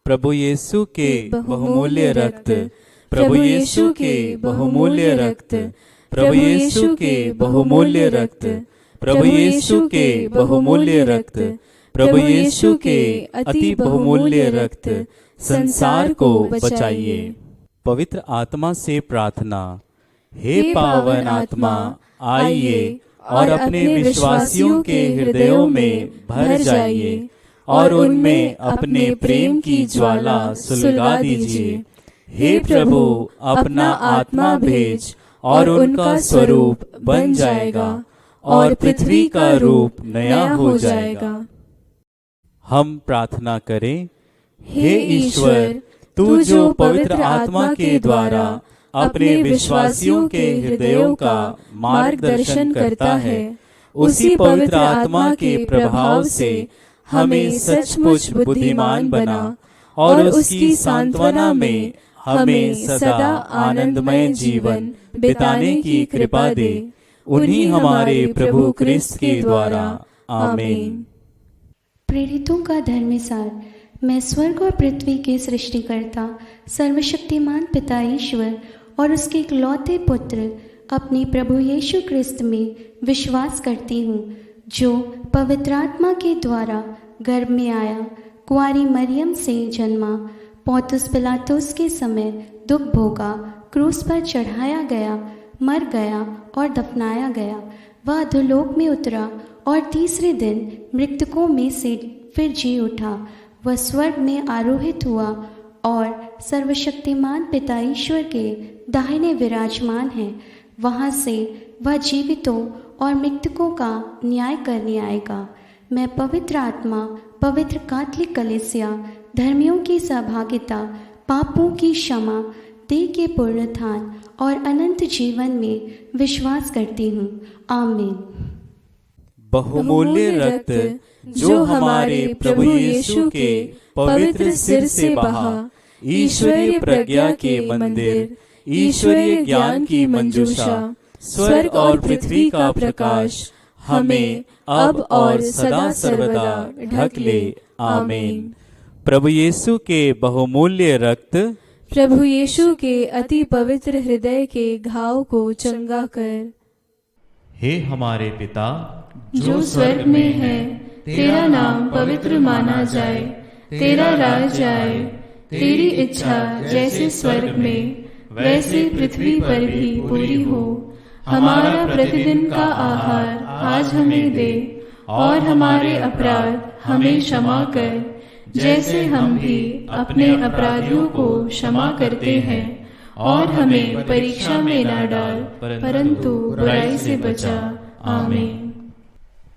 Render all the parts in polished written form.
प्रभु यीशु के बहुमूल्य रक्त, प्रभु यीशु के बहुमूल्य रक्त, प्रभु यीशु के बहुमूल्य रक्त, प्रभु यीशु के बहुमूल्य रक्त, प्रभु यीशु के अति बहुमूल्य रक्त संसार को बचाइए। पवित्र आत्मा से प्रार्थना। हे पावन आत्मा, आइए और अपने विश्वासियों के हृदयों में भर जाइए और उनमें अपने प्रेम की ज्वाला सुलगा दीजिए। हे प्रभु, अपना आत्मा भेज और उनका स्वरूप बन जाएगा और पृथ्वी का रूप नया हो जाएगा। हम प्रार्थना करें। हे ईश्वर, तू जो पवित्र आत्मा के द्वारा अपने विश्वासियों के हृदयों का मार्गदर्शन करता है, उसी पवित्र आत्मा के प्रभाव से हमें सचमुच बुद्धिमान बना और उसकी सांत्वना में हमें सदा आनंदमय जीवन बिताने की कृपा दे। उन्हीं हमारे प्रभु क्रिस्त के द्वारा, आमीन। प्रेरितों का धर्मसार। मैं स्वर्ग और पृथ्वी के सृष्टिकर्ता सर्वशक्तिमान पिता ईश्वर और उसके इकलौते पुत्र अपने प्रभु यीशु क्रिस्त में विश्वास करती हूँ, जो पवित्र आत्मा के द्वारा गर्भ में आया, कुंवारी मरियम से जन्मा, पौंतुस पिलातुस के समय दुख भोगा, क्रूस पर चढ़ाया गया, मर गया और दफनाया गया। वह अधोलोक में उतरा और तीसरे दिन मृतकों में से फिर जी उठा। वह स्वर्ग में आरोहित हुआ और सर्वशक्तिमान पिता ईश्वर के दाहिने विराजमान है। वहाँ से वह जीवितों और मृतकों का न्याय करने आएगा। मैं पवित्र आत्मा, पवित्र कैथोलिक कलीसिया, धर्मियों की सहभागिता, पापों की क्षमा, देह के पुनरुत्थान और अनंत जीवन में विश्वास करती हूँ। आमीन। बहुमूल्य रक्त जो हमारे प्रभु यीशु के पवित्र सिर से बहा, ईश्वरीय प्रज्ञा के मंदिर, ईश्वरीय ज्ञान की मंजूषा, स्वर्ग और पृथ्वी का प्रकाश हमें अब और सदा सर्वदा ढक ले। आमीन। प्रभु यीशु के बहुमूल्य रक्त, प्रभु यीशु के अति पवित्र हृदय के घाव को चंगा कर। हे हमारे पिता जो स्वर्ग में है, तेरा नाम पवित्र माना जाए, तेरा राज आए, तेरी इच्छा जैसे स्वर्ग में वैसे पृथ्वी पर भी पूरी हो। हमारा प्रतिदिन का आहार आज हमें दे और हमारे अपराध हमें क्षमा कर, जैसे हम भी अपने अपराधियों को क्षमा करते हैं, और हमें परीक्षा में न डाल, परंतु बुराई से बचा। आमीन।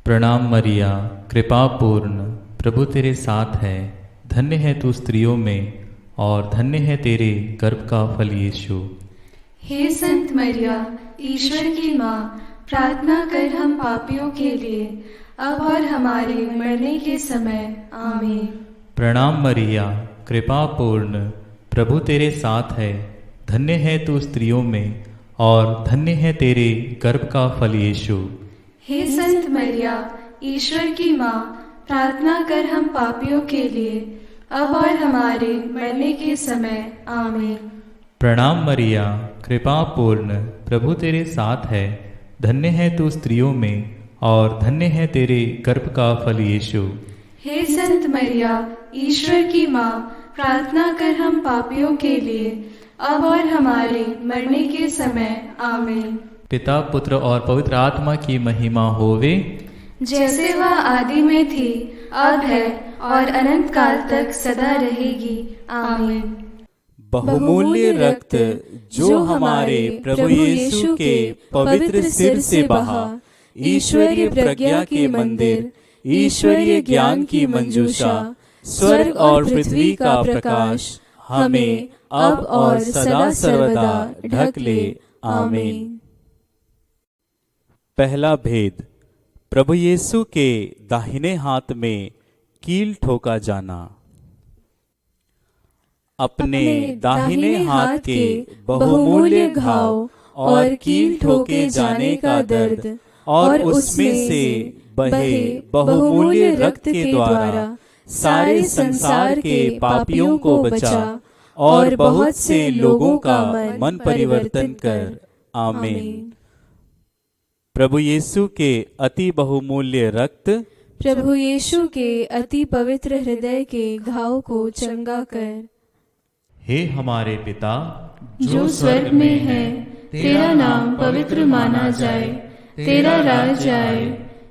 प्रणाम मरिया, कृपा पूर्ण, प्रभु तेरे साथ है। धन्य है तू स्त्रियों में और धन्य है तेरे गर्भ का फल यीशु। हे संत मरिया, ईश्वर की माँ, प्रार्थना कर हम पापियों के लिए, अब और हमारे मरने के समय। आमीन। प्रणाम मरिया, कृपा पूर्ण, प्रभु तेरे साथ है। धन्य है तू स्त्रियों में और धन्य है तेरे गर्भ का फल यीशु। हे संत मरिया, ईश्वर की माँ, प्रार्थना कर हम पापियों के लिए, अब और हमारे मरने के समय। आमीन। प्रणाम मरिया, कृपा पूर्ण, प्रभु तेरे साथ है। धन्य है तू स्त्रियों में और धन्य है तेरे गर्भ का फल यीशु। हे संत मरिया, ईश्वर की माँ, प्रार्थना कर हम पापियों के लिए, अब और हमारे मरने के समय। आमीन। पिता, पुत्र और पवित्र आत्मा की महिमा होवे, जैसे वह आदि में थी, अब है और अनंत काल तक सदा रहेगी। आमीन। बहुमूल्य रक्त जो हमारे प्रभु यीशु के पवित्र सिर से बहा, ईश्वरीय प्रज्ञा के मंदिर, ईश्वरीय ज्ञान की मंजूषा, स्वर्ग और पृथ्वी का प्रकाश हमें अब और सदा सर्वदा ढक ले। आमीन। पहला भेद। प्रभु यीशु के दाहिने हाथ में कील ठोका जाना। अपने दाहिने हाथ के बहुमूल्य घाव और कील ठोके जाने का दर्द और उसमें से बहे बहुमूल्य रक्त के द्वारा सारे संसार के पापियों को बचा और बहुत से लोगों का मन परिवर्तन कर। आमीन। प्रभु यीशु के अति बहुमूल्य रक्त, प्रभु यीशु के अति पवित्र हृदय के घाव को चंगा कर। हे हमारे पिता जो स्वर्ग में है, तेरा नाम पवित्र माना जाए, तेरा राज आए,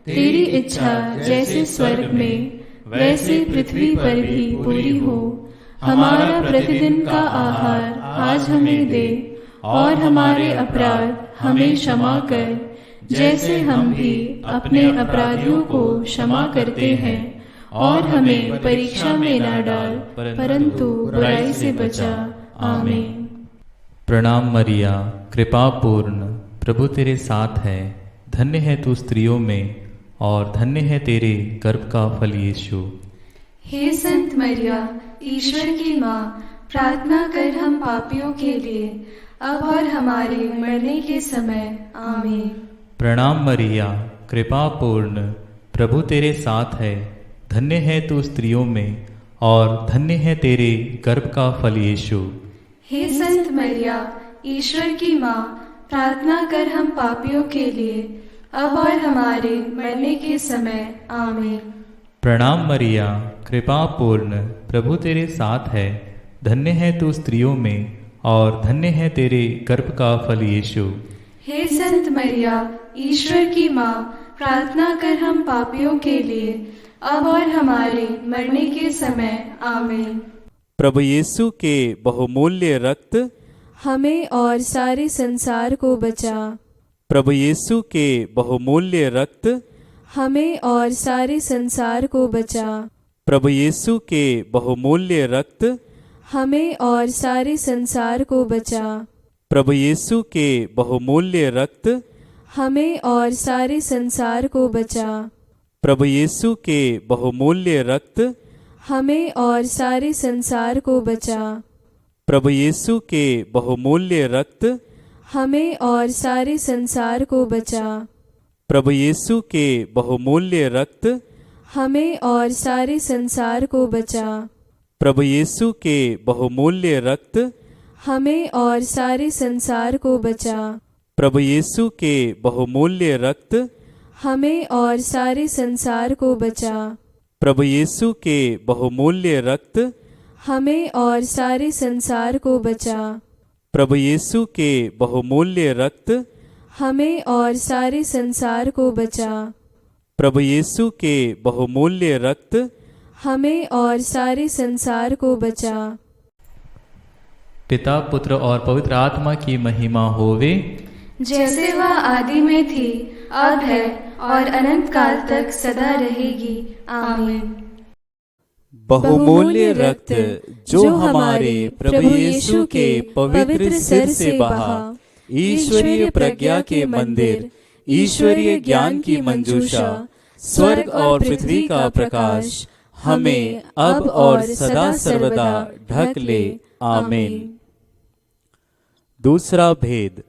तेरी इच्छा जैसे स्वर्ग में वैसे पृथ्वी पर भी पूरी हो। हमारा प्रतिदिन का आहार आज हमें दे, और हमारे अपराध हमें क्षमा कर, जैसे हम भी अपने अपराधियों को क्षमा करते हैं, और हमें परीक्षा में न डाल, परंतु बुराई से बचा। आमीन। प्रणाम मरिया, कृपा पूर्ण, प्रभु तेरे साथ है। धन्य है तू स्त्रियों में, और धन्य है तेरे गर्भ का फल यीशु। हे संत मरिया, ईश्वर की माँ, प्रार्थना कर हम पापियों के लिए, अब और हमारे मरने के समय। आमीन। प्रणाम मरिया, कृपा पूर्ण, प्रभु तेरे साथ है। धन्य है तू स्त्रियों में, और धन्य है तेरे गर्भ का फल यीशु। हे संत मरिया, ईश्वर की माँ, प्रार्थना कर हम पापियों के लिए, अब और हमारे मरने के समय। आमीन। प्रणाम मरिया, कृपा पूर्ण, प्रभु तेरे साथ है। धन्य है तू स्त्रियों में, और धन्य है तेरे गर्भ का फल यीशु। हे संत मरिया, ईश्वर की माँ, प्रार्थना कर हम पापियों के लिए, अब और हमारे मरने के समय। आमीन। प्रभु यीशु के बहुमूल्य रक्त, हमें और सारे संसार को बचा। प्रभु यीशु के बहुमूल्य रक्त, हमें और सारे संसार को बचा। प्रभु यीशु के बहुमूल्य रक्त, हमें और सारे संसार को बचा। प्रभु यीशु के बहुमूल्य रक्त, हमें और सारे संसार को बचा। प्रभु यीशु के बहुमूल्य रक्त, हमें और सारे संसार को बचा। प्रभु यीशु के बहुमूल्य रक्त, हमें और सारे संसार को बचा। प्रभु यीशु के बहुमूल्य रक्त, हमें और सारे संसार को बचा। प्रभु यीशु के बहुमूल्य रक्त, हमें और सारे संसार को बचा। प्रभु यीशु के बहुमूल्य रक्त, हमें और सारे संसार को बचा। प्रभु यीशु के बहुमूल्य रक्त, हमें और सारे संसार को बचा। प्रभु यीशु के बहुमूल्य रक्त, हमें और सारे संसार को बचा। प्रभु यीशु के बहुमूल्य रक्त, हमें और सारे संसार को बचा। पिता, पुत्र और पवित्र आत्मा की महिमा होवे, जैसे वह आदि में थी, अब है, और अनंत काल तक सदा रहेगी। आमीन। बहुमूल्य रक्त जो हमारे प्रभु यीशु के पवित्र सिर से बहा, ईश्वरीय प्रज्ञा के मंदिर, ईश्वरीय ज्ञान की मंजूषा, स्वर्ग और पृथ्वी का प्रकाश, हमें अब और सदा सर्वदा ढक ले। आमीन। दूसरा भेद,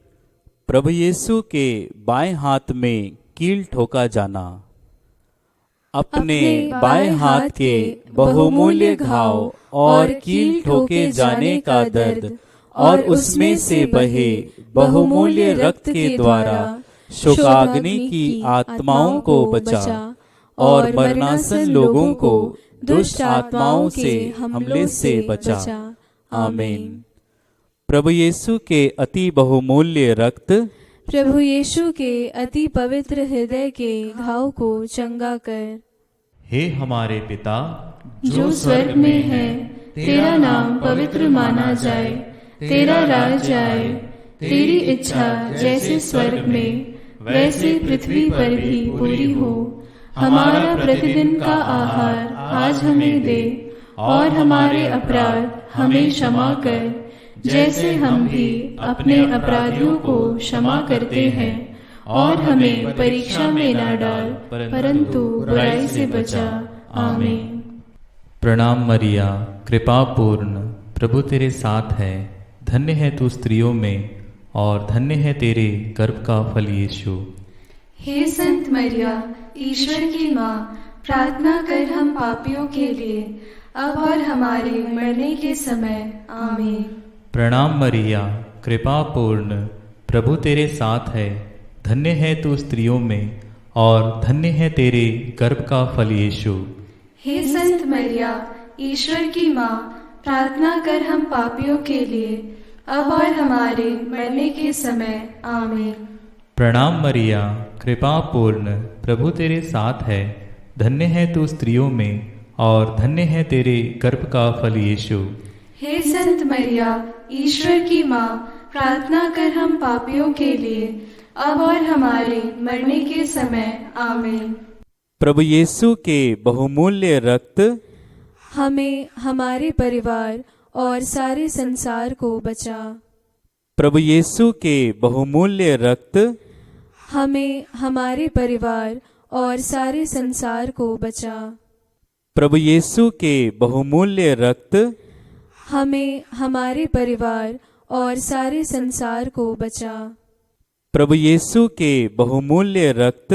प्रभु यीशु के बाएं हाथ में कील ठोका जाना। अपने बाएं हाथ के बहुमूल्य घाव और कील ठोके जाने का दर्द और उसमें से बहे बहुमूल्य रक्त के द्वारा शोकाग्नि की आत्माओं को बचा और मरणासन लोगों को दुष्ट आत्माओं से हमले से बचा। आमीन। प्रभु यीशु के अति बहुमूल्य रक्त, प्रभु यीशु के अति पवित्र हृदय के घाव को चंगा कर। हे हमारे पिता जो स्वर्ग में है, तेरा नाम पवित्र माना जाए, तेरा राज आए, तेरी इच्छा जैसे स्वर्ग में वैसे पृथ्वी पर भी पूरी हो। हमारा प्रतिदिन का आहार आज हमें दे, और हमारे अपराध हमें क्षमा कर, जैसे हम भी अपने अपराधियों को क्षमा करते हैं, और हमें परीक्षा में न डाल, परंतु बुराई से बचा। आमीन। प्रणाम मरिया, कृपा पूर्ण, प्रभु तेरे साथ है। धन्य है तू स्त्रियों में, और धन्य है तेरे गर्भ का फल यीशु। हे संत मरिया, ईश्वर की माँ, प्रार्थना कर हम पापियों के लिए, अब और हमारे मरने के समय। आमीन। प्रणाम मरिया, कृपा पूर्ण, प्रभु तेरे साथ है। धन्य है तू स्त्रियों में और धन्य है तेरे गर्भ का फल यीशु। हे संत मरिया, ईश्वर की माँ, प्रार्थना कर हम पापियों के लिए, अब और हमारे मरने के समय। आमीन। प्रणाम मरिया, कृपा पूर्ण, प्रभु तेरे साथ है। धन्य है तू स्त्रियों में और धन्य है तेरे गर्भ का फल यीशु। हे संत मरिया, ईश्वर की माँ, प्रार्थना कर हम पापियों के लिए, अब और हमारे मरने के समय। आमीन। प्रभु यीशु के बहुमूल्य रक्त हमें, हमारे परिवार और सारे संसार को बचा। प्रभु यीशु के बहुमूल्य रक्त हमें, हमारे परिवार और सारे संसार को बचा। प्रभु यीशु के बहुमूल्य रक्त हमें, हमारे परिवार और सारे संसार को बचा। प्रभु यीशु के बहुमूल्य रक्त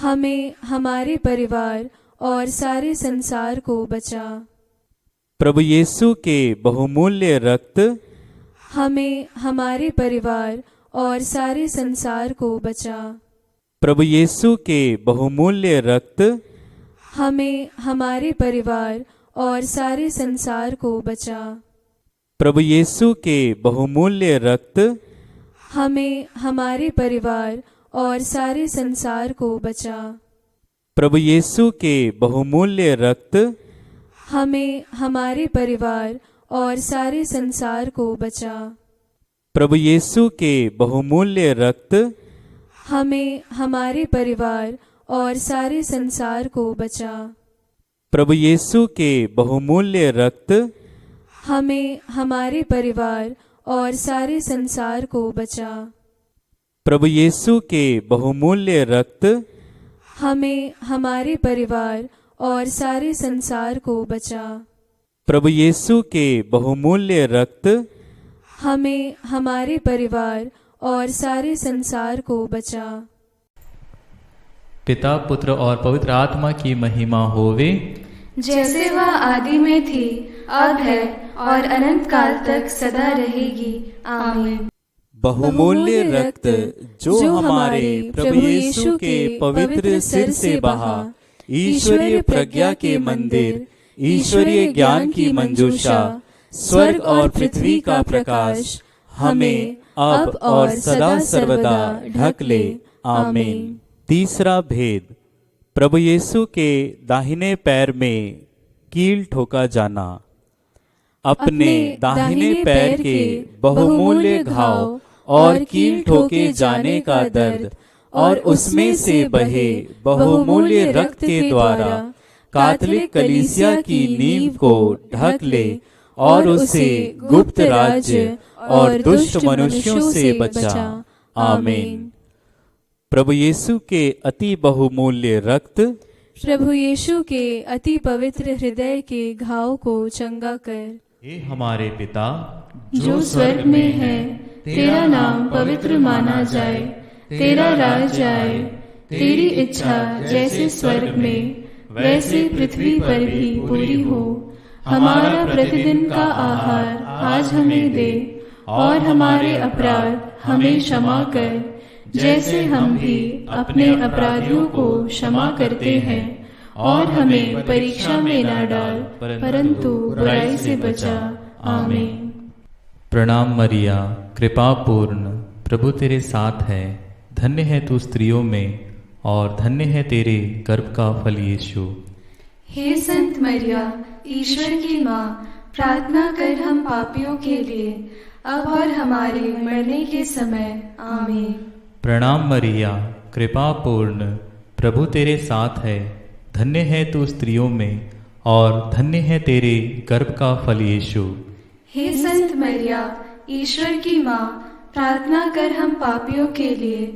हमें, हमारे परिवार और सारे संसार को बचा। प्रभु यीशु के बहुमूल्य रक्त हमें, हमारे परिवार और सारे संसार को बचा। प्रभु यीशु के बहुमूल्य रक्त हमें, हमारे परिवार और सारे संसार को बचा। प्रभु यीशु के बहुमूल्य रक्त हमें, हमारे परिवार और सारे संसार को बचा। प्रभु यीशु के बहुमूल्य रक्त हमें, हमारे परिवार और सारे संसार को बचा। प्रभु यीशु के बहुमूल्य रक्त हमें, हमारे परिवार और सारे संसार को बचा। प्रभु यीशु के बहुमूल्य रक्त हमें, हमारे परिवार और सारे संसार को बचा। प्रभु यीशु के बहुमूल्य रक्त हमें, हमारे परिवार और सारे संसार को बचा। प्रभु यीशु के बहुमूल्य रक्त हमें, हमारे परिवार और सारे संसार को बचा। पिता, पुत्र और पवित्र आत्मा की महिमा होवे, जैसे वह आदि में थी, अब है और अनंत काल तक सदा रहेगी। आमीन। बहुमूल्य रक्त जो हमारे प्रभु यीशु के पवित्र सिर से बहा, ईश्वरीय प्रज्ञा के मंदिर, ईश्वरीय ज्ञान की मंजूषा, स्वर्ग और पृथ्वी का प्रकाश, हमें अब और सदा सर्वदा ढक ले। आमीन। तीसरा भेद, प्रभु यीशु के दाहिने पैर में कील ठोका जाना। अपने दाहिने पैर के बहुमूल्य घाव और कील ठोके जाने का दर्द और उसमें से बहे बहुमूल्य रक्त के द्वारा कैथोलिक कलीसिया की नींव को ढक ले और उसे गुप्त राज्य और दुष्ट मनुष्यों से बचा। आमीन। प्रभु यीशु के अति बहुमूल्य रक्त प्रभु यीशु के अति पवित्र हृदय के घाव को चंगा कर। हे हमारे पिता जो स्वर्ग में है, तेरा नाम पवित्र माना जाए, तेरा राज आए, तेरी इच्छा जैसे स्वर्ग में वैसे पृथ्वी पर भी पूरी हो। हमारा प्रतिदिन का आहार आज हमें दे, और हमारे अपराध हमें क्षमा कर, जैसे हम भी अपने अपराधियों को क्षमा करते हैं, और हमें परीक्षा में न डाल, परंतु बुराई से बचा। आमीन। प्रणाम मरिया, कृपा पूर्ण, प्रभु तेरे साथ है। धन्य है तू स्त्रियों में और धन्य है तेरे गर्भ का फल यीशु। हे संत मरिया, ईश्वर की माँ, प्रार्थना कर हम पापियों के लिए, अब और हमारे मरने के समय। आमीन। प्रणाम मरिया, कृपा पूर्ण, प्रभु तेरे साथ है। धन्य है तू स्त्रियों में और धन्य है तेरे गर्भ का फल यीशु। हे संत मरिया, ईश्वर की माँ, प्रार्थना कर हम पापियों के लिए,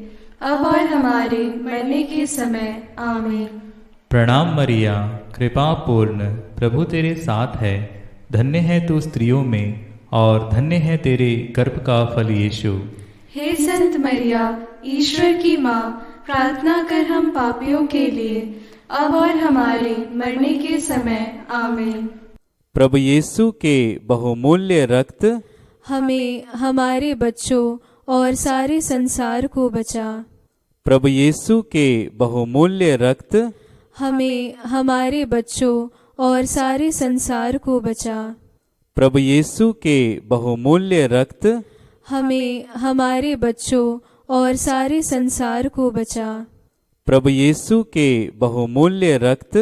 अब और हमारे मरने के समय। आमीन। प्रणाम मरिया, कृपा पूर्ण, प्रभु तेरे साथ है। धन्य है तू स्त्रियों में और धन्य है तेरे गर्भ का फल यीशु। हे संत मरिया, ईश्वर की माँ, प्रार्थना कर हम पापियों के लिए, अब और हमारे मरने के समय आमीन। प्रभु यीशु के बहुमूल्य रक्त हमें, हमारे बच्चों और सारे संसार को बचा। प्रभु यीशु के बहुमूल्य रक्त हमें, हमारे बच्चों और सारे संसार को बचा। प्रभु यीशु के बहुमूल्य रक्त हमें, हमारे बच्चों और सारे संसार को बचा। प्रभु यीशु के बहुमूल्य रक्त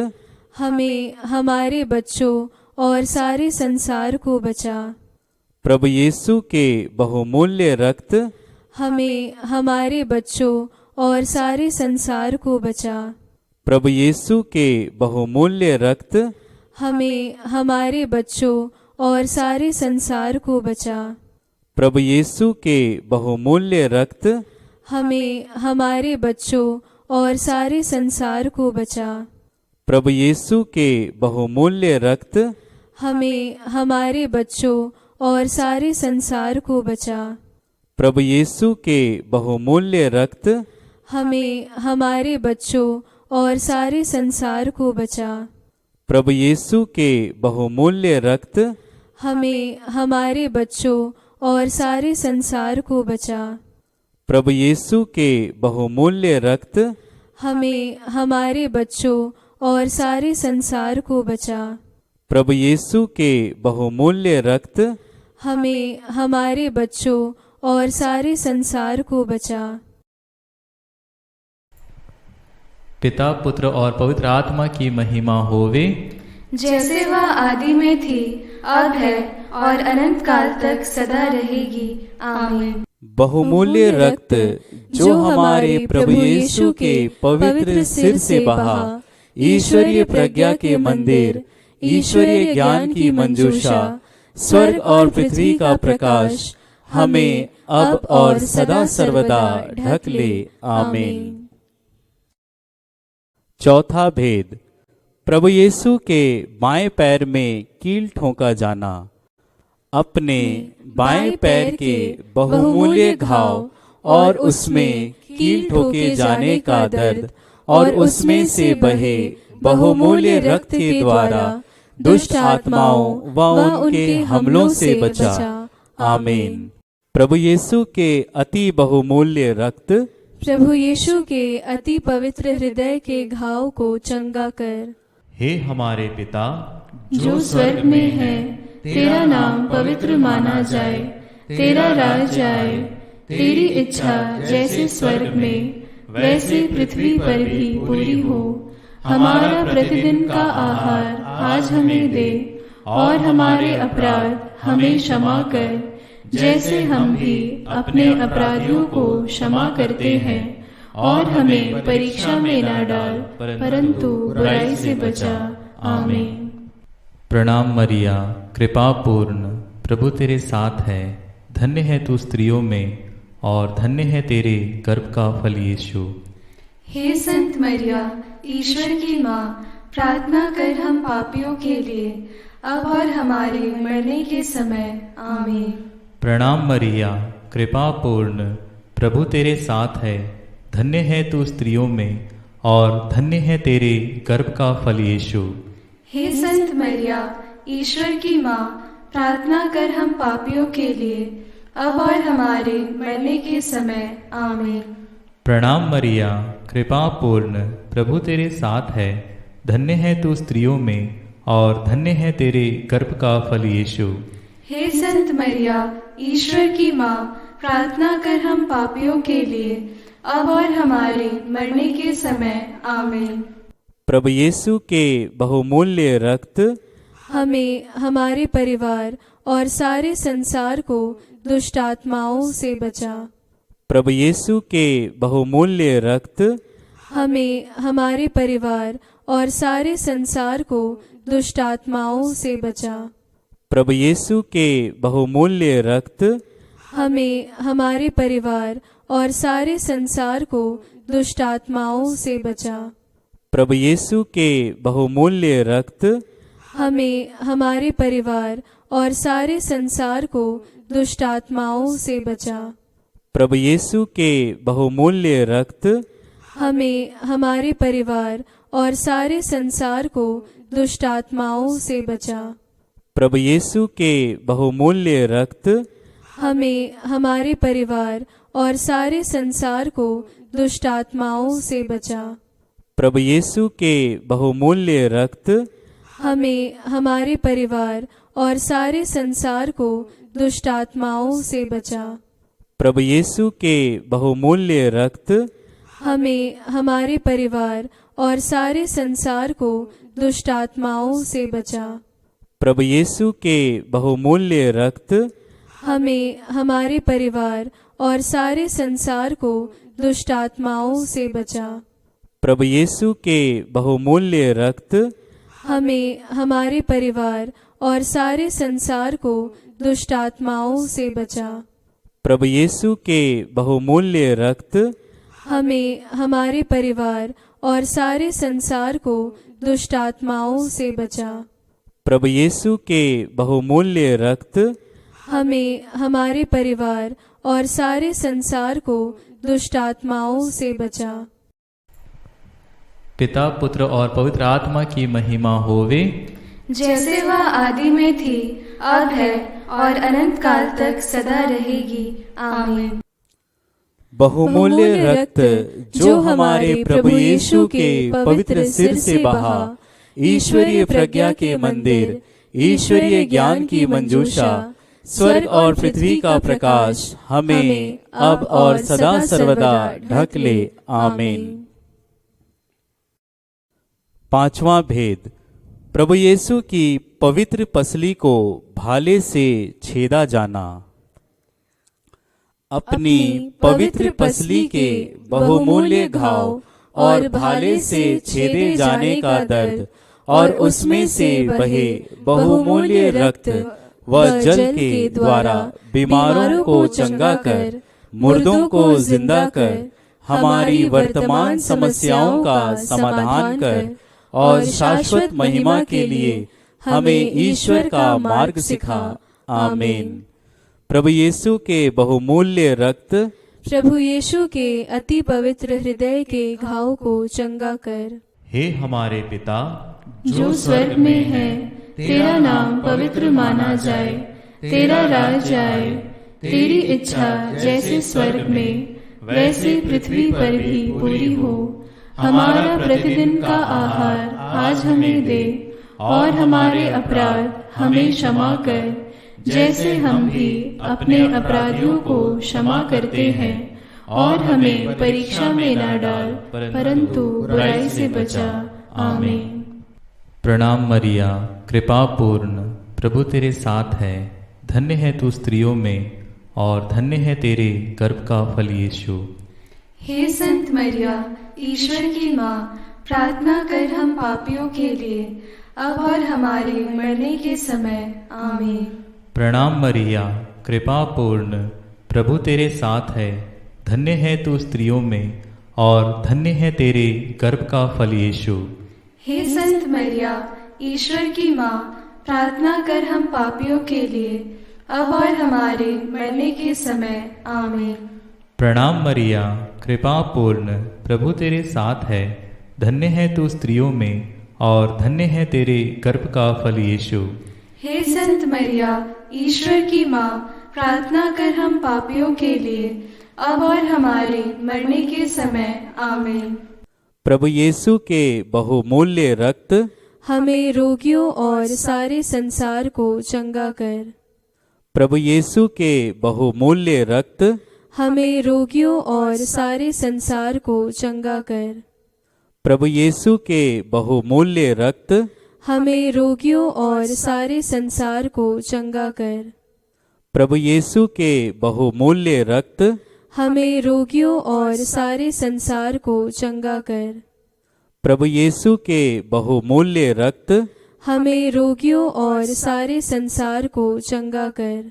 हमें, हमारे बच्चों और सारे संसार को बचा। प्रभु यीशु के बहुमूल्य रक्त हमें, हमारे बच्चों और सारे संसार को बचा। प्रभु यीशु के बहुमूल्य रक्त हमें, हमारे बच्चों और सारे संसार को बचा। प्रभु यीशु के बहुमूल्य रक्त हमें, हमारे बच्चों और सारे संसार को बचा। प्रभु यीशु के बहुमूल्य रक्त हमें, हमारे बच्चों और सारे संसार को बचा। प्रभु यीशु के बहुमूल्य रक्त हमें, हमारे बच्चों और सारे संसार को बचा। प्रभु यीशु के बहुमूल्य रक्त हमें, हमारे बच्चों और सारे संसार को बचा। प्रभु यीशु के बहुमूल्य रक्त हमें, हमारे बच्चों और सारे संसार को बचा। प्रभु यीशु के बहुमूल्य रक्त हमें, हमारे बच्चों और सारे संसार को बचा। पिता, पुत्र और पवित्र आत्मा की महिमा होवे, जैसे वह आदि में थी, अब है और अनंत काल तक सदा रहेगी। आमीन। बहुमूल्य रक्त जो हमारे प्रभु यीशु के पवित्र सिर से बहा, ईश्वरीय प्रज्ञा के मंदिर, ईश्वरीय ज्ञान की मंजूषा, स्वर्ग और पृथ्वी का प्रकाश हमें अब और सदा सर्वदा ढक ले। आमीन। चौथा भेद, प्रभु यीशु के बाएं पैर में कील ठोंका जाना। अपने बाएं पैर के बहुमूल्य घाव और उसमें कील ठोके जाने का दर्द और उसमें से बहे बहुमूल्य रक्त के द्वारा दुष्ट आत्माओं व उनके हमलों से बचा। आमीन। प्रभु यीशु के अति बहुमूल्य रक्त प्रभु यीशु के अति पवित्र हृदय के घाव को चंगा कर। हे हमारे पिता जो स्वर्ग में है, तेरा नाम पवित्र माना जाए, तेरा राज आए, तेरी इच्छा जैसे स्वर्ग में वैसे पृथ्वी पर भी पूरी हो। हमारा प्रतिदिन का आहार आज हमें दे, और हमारे अपराध हमें क्षमा कर, जैसे हम भी अपने अपराधियों को क्षमा करते हैं, और हमें परीक्षा में न डाल, परंतु बुराई से बचा। आमीन। प्रणाम मरिया, कृपा पूर्ण, प्रभु तेरे साथ है। धन्य है तू स्त्रियों में, और धन्य है तेरे गर्भ का फल यीशु। हे संत मरिया, ईश्वर की माँ, प्रार्थना कर हम पापियों के लिए, अब और हमारे मरने के समय। आमीन। प्रणाम मरिया, कृपा पूर्ण, प्रभु तेरे साथ है। धन्य है तू स्त्रियों में, और धन्य है तेरे गर्भ का फल यीशु। हे संत मरिया, ईश्वर की माँ, प्रार्थना कर हम पापियों के लिए, अब और हमारे मरने के समय। आमीन। प्रणाम मरिया, कृपा पूर्ण, प्रभु तेरे साथ है। धन्य है तू स्त्रियों में, और धन्य है तेरे गर्भ का फल यीशु। हे संत मरिया, ईश्वर की माँ, प्रार्थना कर हम पापियों के लिए, अब और हमारे मरने के समय। आमीन। प्रभु यीशु के बहुमूल्य रक्त हमें, हमारे परिवार और सारे संसार को दुष्ट आत्माओं से बचा। प्रभु यीशु के बहुमूल्य रक्त हमें, हमारे परिवार और सारे संसार को दुष्ट आत्माओं से बचा। प्रभु यीशु के बहुमूल्य रक्त हमें, हमारे परिवार और सारे संसार को दुष्ट आत्माओं से बचा। प्रभु यीशु के बहुमूल्य रक्त हमें, हमारे परिवार और सारे संसार को दुष्ट आत्माओं से बचा। प्रभु यीशु के बहुमूल्य रक्त हमें, हमारे परिवार और सारे संसार को दुष्ट आत्माओं से बचा। प्रभु यीशु के बहुमूल्य रक्त हमें, हमारे परिवार और सारे संसार को दुष्ट आत्माओं से बचा। प्रभु यीशु के बहुमूल्य रक्त हमें, हमारे परिवार और सारे संसार को दुष्ट आत्माओं से बचा। प्रभु यीशु के बहुमूल्य रक्त हमें, हमारे परिवार और सारे संसार को दुष्ट आत्माओं से बचा। प्रभु यीशु के बहुमूल्य रक्त हमें, हमारे परिवार और सारे संसार को दुष्ट आत्माओं से बचा। प्रभु यीशु के बहुमूल्य रक्त हमें, हमारे परिवार और सारे संसार को दुष्ट आत्माओं से बचा। प्रभु यीशु के बहुमूल्य रक्त हमें, हमारे परिवार और सारे संसार को दुष्ट आत्माओं से बचा। प्रभु यीशु के बहुमूल्य रक्त हमें, हमारे परिवार और सारे संसार को दुष्ट आत्माओं से बचा। पिता, पुत्र और पवित्र आत्मा की महिमा होवे, जैसे वह आदि में थी, अब है और अनंत काल तक सदा रहेगी। आमीन। बहुमूल्य रक्त जो हमारे प्रभु यीशु के पवित्र सिर से बहा, ईश्वरीय प्रज्ञा के मंदिर, ईश्वरीय ज्ञान की मंजूषा, स्वर्ग और पृथ्वी का प्रकाश हमें अब और सदा सर्वदा ढक ले। आमीन। पांचवा भेद, प्रभु यीशु की पवित्र पसली को भाले से छेदा जाना। अपनी पवित्र पसली के बहुमूल्य घाव और भाले से छेदे जाने का दर्द और उसमें से बहे बहुमूल्य रक्त व जल के द्वारा बीमारों को चंगा कर, मुर्दों को जिंदा कर, हमारी वर्तमान समस्याओं का समाधान कर और शाश्वत महिमा के लिए हमें ईश्वर का मार्ग सिखा। आमीन। प्रभु यीशु के बहुमूल्य रक्त प्रभु यीशु के अति पवित्र हृदय के घाव को चंगा कर। हे हमारे पिता जो स्वर्ग में है, तेरा नाम पवित्र माना जाए, तेरा राज आए, तेरी इच्छा जैसे स्वर्ग में वैसे पृथ्वी पर भी पूरी हो। हमारा प्रतिदिन का आहार आज हमें दे, और हमारे अपराध हमें क्षमा कर, जैसे हम भी अपने अपराधियों को क्षमा करते हैं, और हमें परीक्षा में न डाल, परंतु बुराई से बचा। आमीन। प्रणाम मरिया, कृपा पूर्ण, प्रभु तेरे साथ है, धन्य है तू स्त्रियों में और धन्य है तेरे गर्भ का फल यीशु। हे संत मरिया, ईश्वर की माँ, प्रार्थना कर हम पापियों के लिए, अब और हमारे मरने के समय। आमीन। प्रणाम मरिया, कृपा पूर्ण, प्रभु तेरे साथ है, धन्य है तू स्त्रियों में और धन्य है तेरे गर्भ का फल यीशु। हे संत मरिया, ईश्वर की माँ, प्रार्थना कर हम पापियों के लिए, अब और हमारे मरने के समय। आमीन। प्रणाम मरिया, कृपा पूर्ण, प्रभु तेरे साथ है, धन्य है तू स्त्रियों में और धन्य है तेरे गर्भ का फल यीशु। हे संत मरिया, ईश्वर की माँ, प्रार्थना कर हम पापियों के लिए, अब और हमारे मरने के समय। आमीन। प्रभु यीशु के बहुमूल्य रक्त हमें रोगियों और सारे संसार को चंगा कर। प्रभु यीशु के बहुमूल्य रक्त हमें रोगियों और सारे संसार को चंगा कर। प्रभु यीशु के बहुमूल्य रक्त हमें रोगियों और सारे संसार को चंगा कर। प्रभु यीशु के बहुमूल्य रक्त हमें रोगियों और सारे संसार को चंगा कर। प्रभु यीशु के बहुमूल्य रक्त हमें रोगियों और सारे संसार को चंगा कर।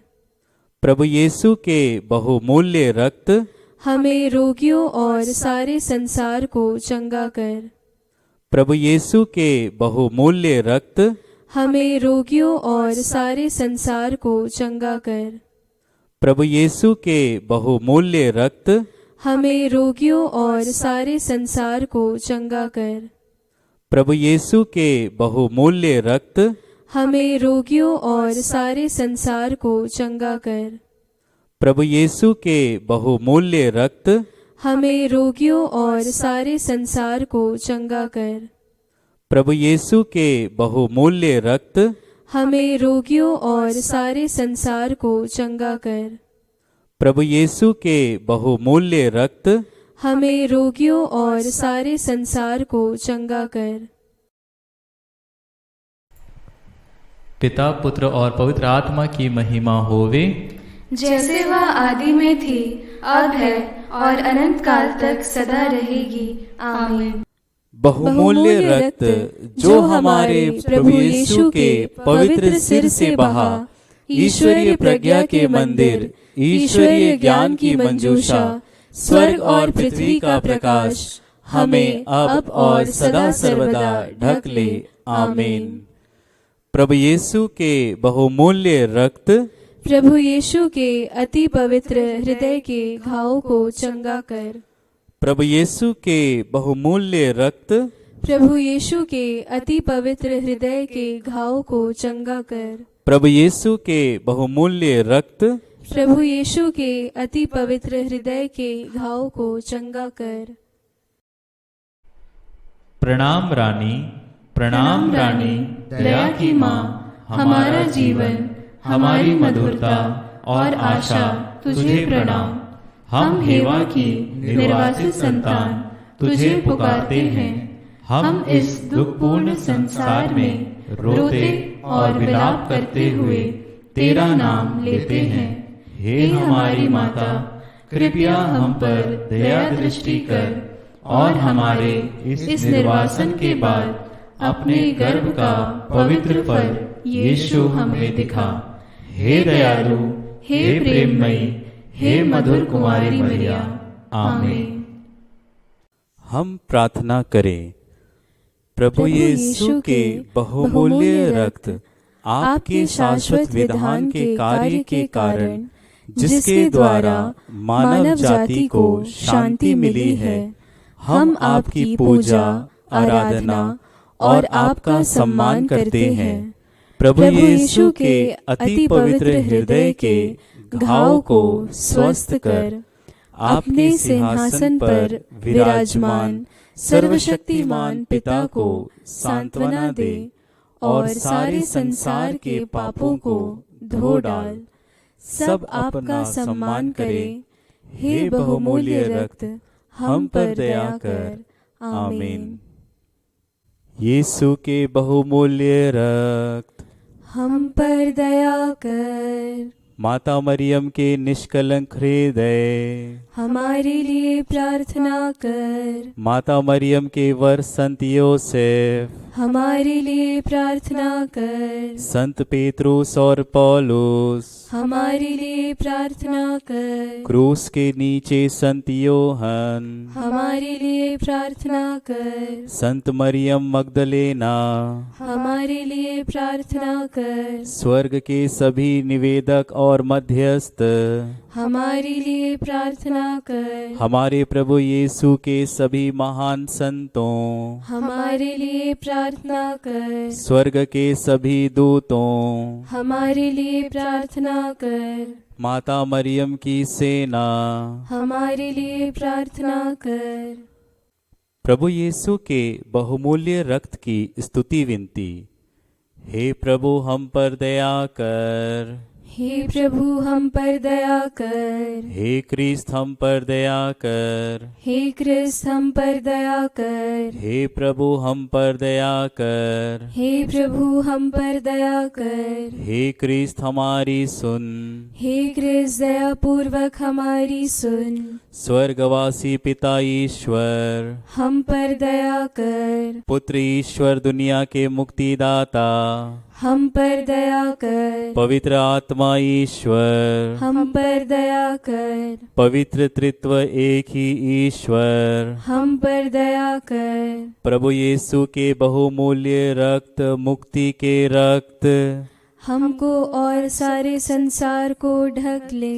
प्रभु यीशु के बहुमूल्य रक्त हमें रोगियों और सारे संसार को चंगा कर। प्रभु यीशु के बहुमूल्य रक्त हमें रोगियों और सारे संसार को चंगा कर। प्रभु यीशु के बहुमूल्य रक्त हमें रोगियों और सारे संसार को चंगा कर। प्रभु यीशु के बहुमूल्य रक्त हमें रोगियों और सारे संसार को चंगा कर। प्रभु यीशु के बहुमूल्य रक्त हमें रोगियों और सारे संसार को चंगा कर। प्रभु यीशु के बहुमूल्य रक्त हमें रोगियों और सारे संसार को चंगा कर। प्रभु यीशु के बहुमूल्य रक्त हमें रोगियों और सारे संसार को चंगा कर। पिता पुत्र और पवित्र आत्मा की महिमा होवे, जैसे वह आदि में थी, अब है और अनंत काल तक सदा रहेगी। आमीन। बहुमूल्य रक्त जो हमारे प्रभु यीशु के पवित्र सिर से बहा, ईश्वरीय प्रज्ञा के मंदिर, ईश्वरीय ज्ञान की मंजूषा, स्वर्ग और पृथ्वी का प्रकाश हमें अब और सदा सर्वदा ढक ले। आमीन। प्रभु यीशु के बहुमूल्य रक्त प्रभु यीशु के अति पवित्र हृदय के घाव को चंगा कर। प्रभु यीशु के बहुमूल्य रक्त प्रभु यीशु के अति पवित्र हृदय के घाव को चंगा कर। प्रभु यीशु के बहुमूल्य रक्त प्रभु यीशु के अति पवित्र हृदय के घाव को चंगा कर। प्रणाम रानी, प्रणाम रानी, दया की माँ, हमारा जीवन, हमारी मधुरता और आशा तुझे प्रणाम। हम हेवा की निर्वासित संतान तुझे पुकारते हैं। हम इस दुखपूर्ण संसार में रोते और विलाप करते हुए तेरा नाम लेते हैं। हे हमारी माता, कृपया हम पर दया दृष्टि कर और हमारे इस निर्वासन के बाद अपने गर्भ का पवित्र फल यीशु हमें दिखा। हे दयालु, हे प्रेममयी, हे मधुर कुमारी मरिया। आमीन। हम प्रार्थना करें। प्रभु यीशु के बहुमूल्य रक्त आपके शाश्वत विधान के कार्य के कारण, जिसके द्वारा मानव जाति को शांति मिली है, हम आपकी पूजा, आराधना और आपका सम्मान करते हैं। प्रभु यीशु के अति पवित्र हृदय के घाव को स्वस्थ कर, अपने सिंहासन पर विराजमान सर्वशक्तिमान पिता को सांत्वना दे और सारे संसार के पापों को धो डाल। सब आपका सम्मान करें। हे बहुमूल्य रक्त, हम पर दया कर। आमीन। यीशु के बहुमूल्य रक्त, हम पर दया कर। माता मरियम के निष्कलंक हृदय, हमारे लिए प्रार्थना कर। माता मरियम के वर संत योसेफ, हमारे लिए प्रार्थना कर। संत पेत्रुस और पौलुस, हमारे लिए प्रार्थना कर। क्रूस के नीचे संत योहन, हमारे लिए प्रार्थना कर। संत मरियम मगदलेना, हमारे लिए प्रार्थना कर। स्वर्ग के सभी निवेदक और मध्यस्थ, हमारे लिए प्रार्थना कर। हमारे प्रभु यीशु के सभी महान संतों, हमारे लिए प्रार्थना कर। स्वर्ग के सभी दूतों, हमारे लिए प्रार्थना कर। माता मरियम की सेना, हमारे लिए प्रार्थना कर। प्रभु यीशु के बहुमूल्य रक्त की स्तुति विनती। हे प्रभु, हम पर दया कर। हे प्रभु, हम पर दया कर। हे क्रिस्त, हम पर दया कर। हे क्रिस्त, हम पर दया कर। हे प्रभु, हम पर दया कर। हे प्रभु, हम पर दया कर। हे क्रिस्त, हमारी सुन। हे क्रिस्त, दया पूर्वक हमारी सुन। स्वर्गवासी पिता ईश्वर, हम पर दया कर। पुत्र ईश्वर, दुनिया के मुक्तिदाता, हम पर दया कर। पवित्र आत्मा ईश्वर, हम पर दया कर। पवित्र त्रित्व एक ही ईश्वर, हम पर दया कर। प्रभु यीशु के बहुमूल्य रक्त, मुक्ति के रक्त, हमको और सारे संसार को ढक ले।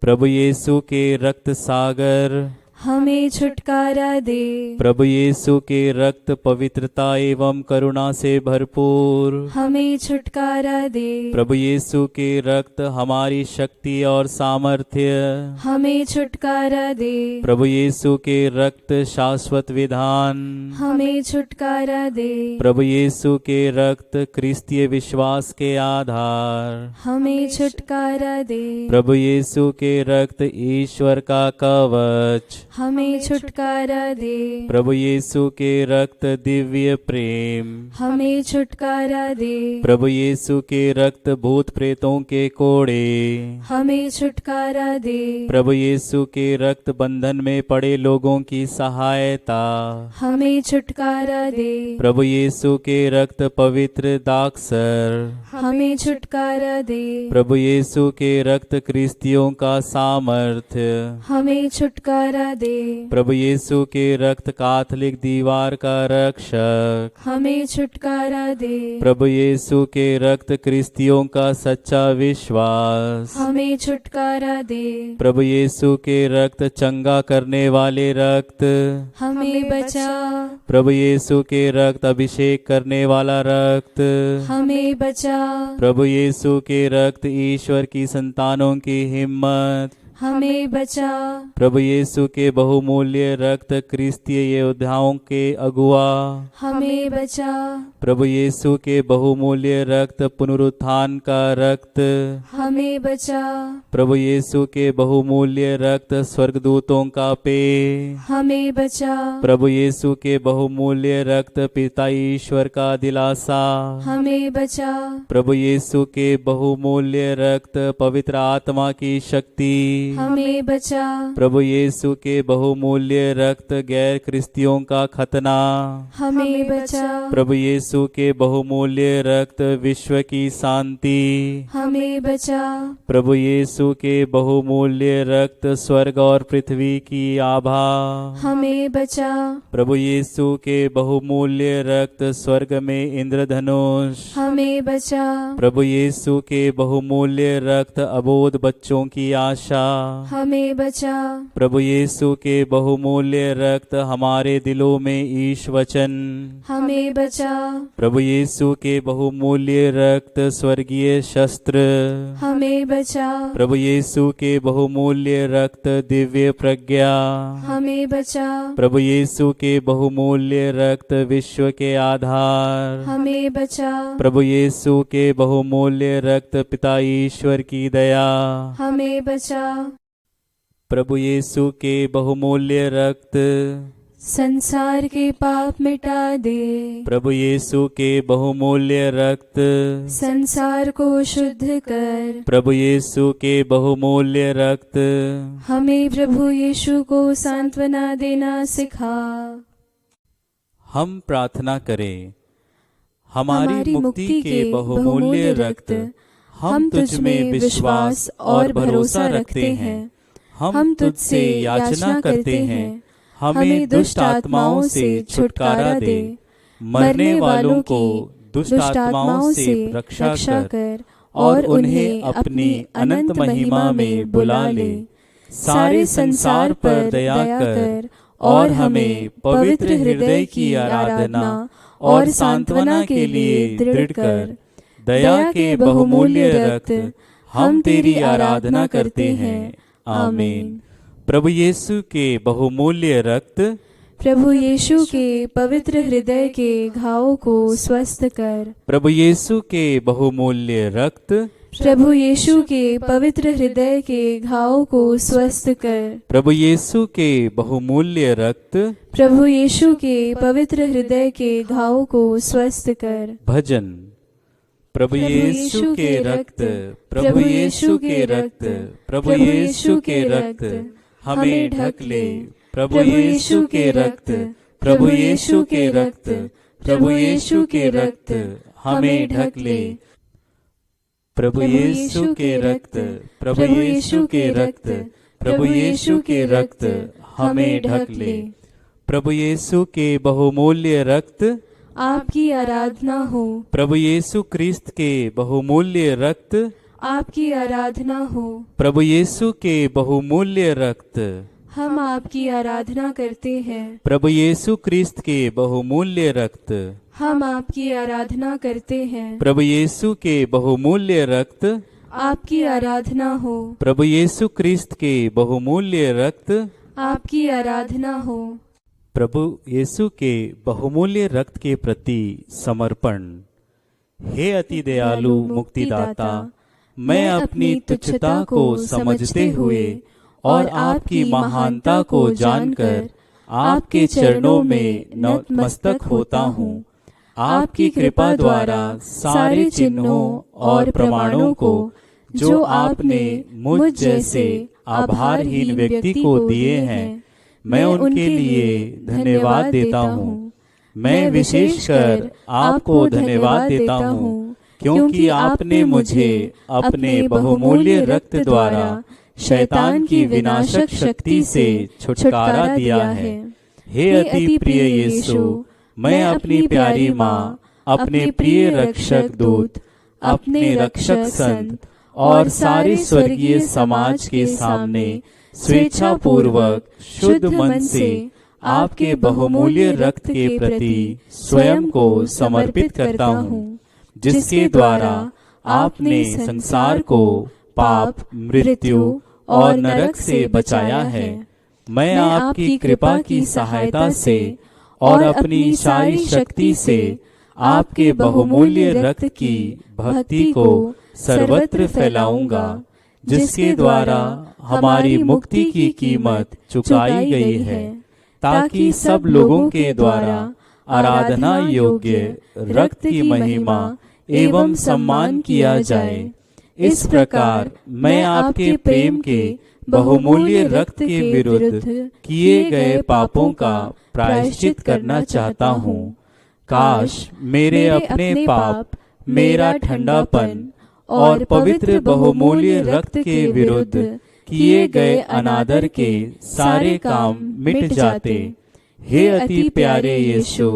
प्रभु यीशु के रक्त सागर, हमें छुटकारा दे। प्रभु यीशु के रक्त पवित्रता एवं करुणा से भरपूर, हमें छुटकारा दे। प्रभु यीशु के रक्त हमारी शक्ति और सामर्थ्य, हमें छुटकारा दे। प्रभु यीशु के रक्त शाश्वत विधान, हमें छुटकारा दे। प्रभु यीशु के रक्त क्रिस्तीय विश्वास के आधार, हमें छुटकारा दे। प्रभु यीशु के रक्त ईश्वर का कवच, हमें छुटकारा दे। प्रभु यीशु के रक्त दिव्य प्रेम, हमें छुटकारा दे। प्रभु यीशु के रक्त भूत प्रेतों के कोड़े, हमें छुटकारा दे। प्रभु यीशु के रक्त बंधन में पड़े लोगों की सहायता, हमें छुटकारा दे। प्रभु यीशु के रक्त पवित्र दाक्षर, हमें छुटकारा दे। प्रभु यीशु के रक्त क्रिस्तियों का सामर्थ्य, हमें छुटकारा दे। प्रभु यीशु के रक्त कैथोलिक दीवार का रक्षक, हमें छुटकारा दे। प्रभु यीशु के रक्त क्रिस्तियों का सच्चा विश्वास, हमें छुटकारा दे। प्रभु यीशु के रक्त चंगा करने वाले रक्त, हमें बचा। प्रभु यीशु के रक्त अभिषेक करने वाला रक्त, हमें बचा। प्रभु यीशु के रक्त ईश्वर की संतानों की हिम्मत, हमें बचा। प्रभु यीशु के बहुमूल्य रक्त क्रिस्तीय योद्धाओं के अगुआ, हमें बचा। प्रभु यीशु के बहुमूल्य रक्त पुनरुत्थान का रक्त, हमें बचा। प्रभु यीशु के बहुमूल्य रक्त स्वर्गदूतों का पेय, हमें बचा। प्रभु यीशु के बहुमूल्य रक्त पिता ईश्वर का दिलासा, हमें बचा। प्रभु यीशु के बहुमूल्य रक्त पवित्र आत्मा की शक्ति, हमें बचा। प्रभु यीशु के बहुमूल्य रक्त गैर क्रिस्तियों का खतना, हमें बचा। प्रभु यीशु के बहुमूल्य रक्त विश्व की शांति, हमें बचा। प्रभु यीशु के बहुमूल्य रक्त स्वर्ग और पृथ्वी की आभा, हमें बचा। प्रभु यीशु के बहुमूल्य रक्त स्वर्ग में इंद्रधनुष, हमें बचा। प्रभु यीशु के बहुमूल्य रक्त अबोध बच्चों की आशा, हमें बचा। प्रभु यीशु के बहुमूल्य रक्त हमारे दिलों में ईश वचन, हमें बचा। प्रभु यीशु के बहुमूल्य रक्त स्वर्गीय शस्त्र, हमें बचा। प्रभु यीशु के बहुमूल्य रक्त दिव्य प्रज्ञा, हमें बचा। प्रभु यीशु के बहुमूल्य रक्त विश्व के आधार, हमें बचा। प्रभु यीशु के बहुमूल्य रक्त पिता ईश्वर की दया, हमें बचा। प्रभु यीशु के बहुमूल्य रक्त संसार के पाप मिटा दे। प्रभु यीशु के बहुमूल्य रक्त संसार को शुद्ध कर। प्रभु यीशु के बहुमूल्य रक्त हमें प्रभु यीशु को सांत्वना देना सिखा। हम प्रार्थना करें। हमारी मुक्ति के बहुमूल्य रक्त, हम तुझ में विश्वास और भरोसा रखते हैं। हम तुझसे याचना करते हैं, हमें दुष्ट आत्माओं से छुटकारा दे। मरने वालों को दुष्ट आत्माओं से रक्षा कर और उन्हें अपनी अनंत महिमा में बुला ले। सारे संसार पर दया कर और हमें पवित्र हृदय की आराधना और सांत्वना के लिए दृढ़ कर। दया के बहुमूल्य रक्त, हम तेरी आराधना करते हैं। आमीन। प्रभु यीशु के बहुमूल्य रक्त, प्रभु यीशु के पवित्र हृदय के घावों को स्वस्थ कर। प्रभु यीशु के बहुमूल्य रक्त, प्रभु यीशु के पवित्र हृदय के घावों को स्वस्थ कर। प्रभु यीशु के बहुमूल्य रक्त, प्रभु यीशु के पवित्र हृदय के घावों को स्वस्थ कर। भजन। प्रभु यीशु के रक्त, प्रभु यीशु के रक्त, प्रभु यीशु के रक्त हमें ढक ले। प्रभु यीशु के रक्त, प्रभु यीशु के रक्त, प्रभु यीशु के रक्त हमें ढक ले। प्रभु यीशु के रक्त, प्रभु यीशु के रक्त, प्रभु यीशु के रक्त हमें ढक ले। प्रभु यीशु के बहुमूल्य रक्त, आपकी आराधना हो। प्रभु यीशु क्रिस्त के बहुमूल्य रक्त, आपकी आराधना हो। प्रभु यीशु के बहुमूल्य रक्त हम आपकी आराधना करते हैं। प्रभु यीशु क्रिस्त के बहुमूल्य रक्त, हम आपकी आराधना करते हैं। प्रभु यीशु के बहुमूल्य रक्त, आपकी आराधना हो। प्रभु यीशु क्रिस्त के बहुमूल्य रक्त, आपकी आराधना हो। प्रभु यीशु के बहुमूल्य रक्त के प्रति समर्पण। हे अति दयालु मुक्तिदाता, मैं अपनी तुच्छता को समझते हुए और आपकी महानता को जानकर आपके चरणों में नतमस्तक होता हूँ। आपकी कृपा द्वारा सारे चिन्हों और प्रमाणों को जो आपने मुझ जैसे आभारहीन व्यक्ति को दिए हैं, मैं उनके लिए धन्यवाद देता हूँ। मैं विशेषकर आपको धन्यवाद देता हूँ क्योंकि आपने मुझे अपने बहुमूल्य रक्त द्वारा शैतान की विनाशक शक्ति से छुटकारा दिया है। हे अति प्रिय यीशु, मैं अपनी प्यारी माँ, अपने प्रिय रक्षक दूत, अपने रक्षक संत और सारे स्वर्गीय समाज के सामने स्वेच्छा पूर्वक शुद्ध मन से आपके बहुमूल्य रक्त के प्रति स्वयं को समर्पित करता हूँ, जिसके द्वारा आपने संसार को पाप, मृत्यु और नरक से बचाया है। मैं आपकी कृपा की सहायता से और अपनी सारी शक्ति से आपके बहुमूल्य रक्त की भक्ति को सर्वत्र फैलाऊंगा, जिसके द्वारा हमारी मुक्ति की कीमत चुकाई गई है, ताकि सब लोगों के द्वारा आराधना योग्य रक्त की महिमा एवं सम्मान किया जाए। इस प्रकार मैं आपके प्रेम के बहुमूल्य रक्त के विरुद्ध किए गए पापों का प्रायश्चित करना चाहता हूँ। काश मेरे अपने पाप, मेरा ठंडापन और पवित्र बहुमूल्य रक्त के विरुद्ध किए गए अनादर के सारे काम मिट जाते। हे अति प्यारे यीशु,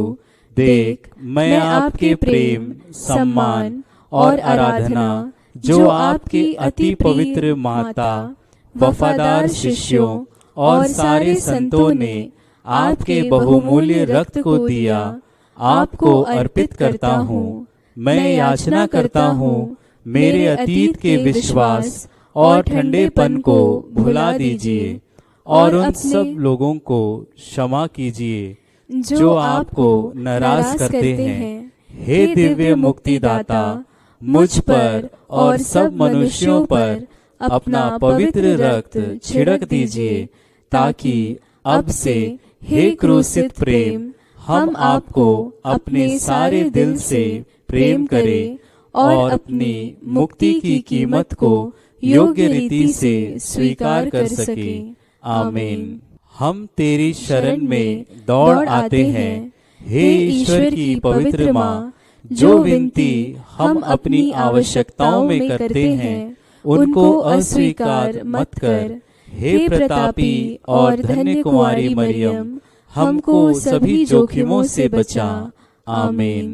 देख मैं आपके प्रेम, सम्मान और आराधना जो आपकी अति पवित्र माता, वफादार शिष्यों और सारे संतों ने आपके बहुमूल्य रक्त को दिया, आपको अर्पित करता हूँ। मैं याचना करता हूँ मेरे अतीत के विश्वास और ठंडेपन को भुला दीजिए और उन सब लोगों को क्षमा कीजिए जो आपको नाराज करते हैं। हे दिव्य मुक्तिदाता, मुझ पर और सब मनुष्यों पर अपना पवित्र रक्त छिड़क दीजिए, ताकि अब से हे क्रूसित प्रेम, हम आपको अपने सारे दिल से प्रेम करें और अपनी मुक्ति की कीमत को योग्य रीति से स्वीकार कर सके। आमीन। हम तेरी शरण में दौड़ आते हैं, हे ईश्वर की पवित्र माँ, जो विनती हम अपनी आवश्यकताओं में करते हैं उनको अस्वीकार मत कर। हे प्रतापी और धन्य कुमारी मरियम, हमको सभी जोखिमों से बचा। आमीन।